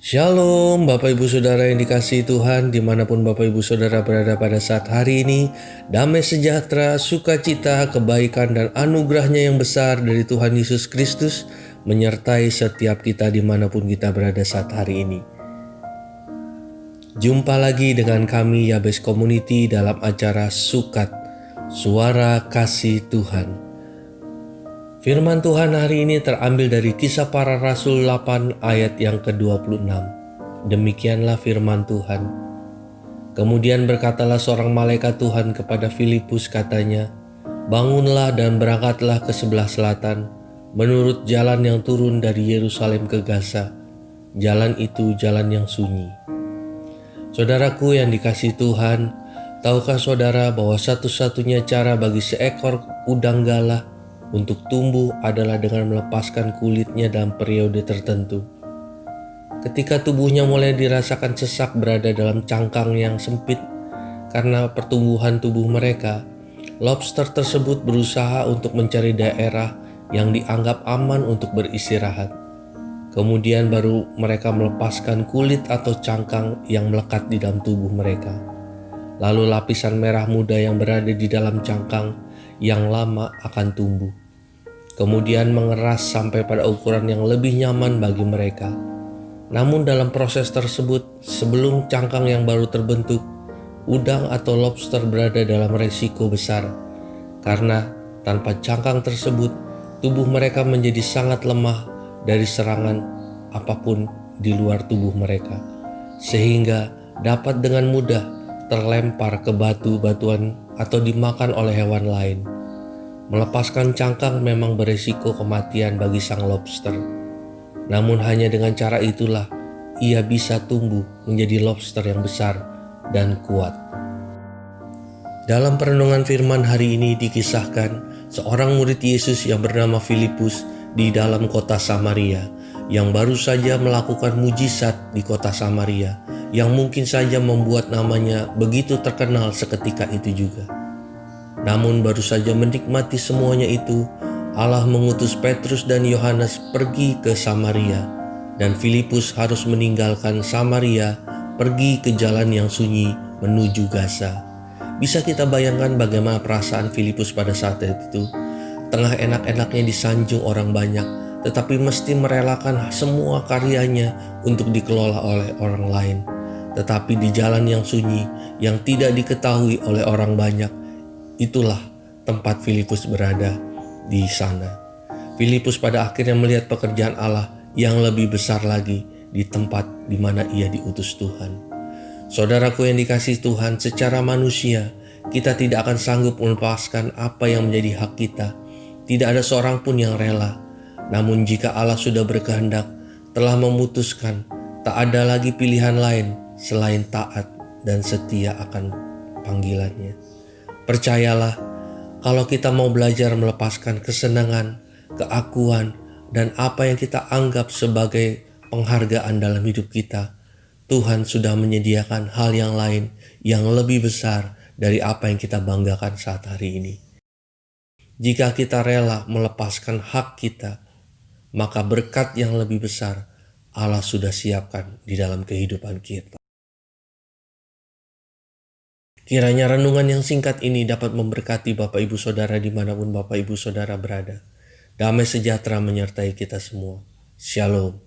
Shalom Bapak Ibu Saudara yang dikasihi Tuhan, dimanapun Bapak Ibu Saudara berada pada saat hari ini. Damai sejahtera, sukacita, kebaikan dan anugerahnya yang besar dari Tuhan Yesus Kristus menyertai setiap kita dimanapun kita berada saat hari ini. Jumpa lagi dengan kami Yabes Community dalam acara Sukat, Suara Kasih Tuhan. Firman Tuhan hari ini terambil dari Kisah Para Rasul 8 ayat yang ke-26. Demikianlah firman Tuhan. Kemudian berkatalah seorang malaikat Tuhan kepada Filipus, katanya, "Bangunlah dan berangkatlah ke sebelah selatan, menurut jalan yang turun dari Yerusalem ke Gaza. Jalan itu jalan yang sunyi." Saudaraku yang dikasihi Tuhan, tahukah saudara bahwa satu-satunya cara bagi seekor udang galah untuk tumbuh adalah dengan melepaskan kulitnya dalam periode tertentu? Ketika tubuhnya mulai dirasakan sesak berada dalam cangkang yang sempit karena pertumbuhan tubuh mereka, lobster tersebut berusaha untuk mencari daerah yang dianggap aman untuk beristirahat. Kemudian baru mereka melepaskan kulit atau cangkang yang melekat di dalam tubuh mereka. Lalu lapisan merah muda yang berada di dalam cangkang yang lama akan tumbuh, kemudian mengeras sampai pada ukuran yang lebih nyaman bagi mereka. Namun dalam proses tersebut, sebelum cangkang yang baru terbentuk, udang atau lobster berada dalam resiko besar, karena tanpa cangkang tersebut, tubuh mereka menjadi sangat lemah dari serangan apapun di luar tubuh mereka, sehingga dapat dengan mudah terlempar ke batu-batuan atau dimakan oleh hewan lain. Melepaskan cangkang memang beresiko kematian bagi sang lobster. Namun hanya dengan cara itulah ia bisa tumbuh menjadi lobster yang besar dan kuat. Dalam perenungan firman hari ini dikisahkan seorang murid Yesus yang bernama Filipus di dalam kota Samaria yang baru saja melakukan mujizat di kota Samaria yang mungkin saja membuat namanya begitu terkenal seketika itu juga. Namun baru saja menikmati semuanya itu, Allah mengutus Petrus dan Yohanes pergi ke Samaria, dan Filipus harus meninggalkan Samaria, pergi ke jalan yang sunyi menuju Gaza. Bisa kita bayangkan bagaimana perasaan Filipus pada saat itu. Tengah enak-enaknya disanjung orang banyak, tetapi mesti merelakan semua karyanya untuk dikelola oleh orang lain. Tetapi di jalan yang sunyi, yang tidak diketahui oleh orang banyak, itulah tempat Filipus berada di sana. Filipus pada akhirnya melihat pekerjaan Allah yang lebih besar lagi di tempat di mana ia diutus Tuhan. Saudaraku yang dikasihi Tuhan, secara manusia kita tidak akan sanggup melepaskan apa yang menjadi hak kita. Tidak ada seorang pun yang rela. Namun jika Allah sudah berkehendak, telah memutuskan, tak ada lagi pilihan lain selain taat dan setia akan panggilannya. Percayalah, kalau kita mau belajar melepaskan kesenangan, keakuan, dan apa yang kita anggap sebagai penghargaan dalam hidup kita, Tuhan sudah menyediakan hal yang lain yang lebih besar dari apa yang kita banggakan saat hari ini. Jika kita rela melepaskan hak kita, maka berkat yang lebih besar Allah sudah siapkan di dalam kehidupan kita. Kiranya renungan yang singkat ini dapat memberkati Bapak Ibu Saudara dimanapun Bapak Ibu Saudara berada. Damai sejahtera menyertai kita semua. Shalom.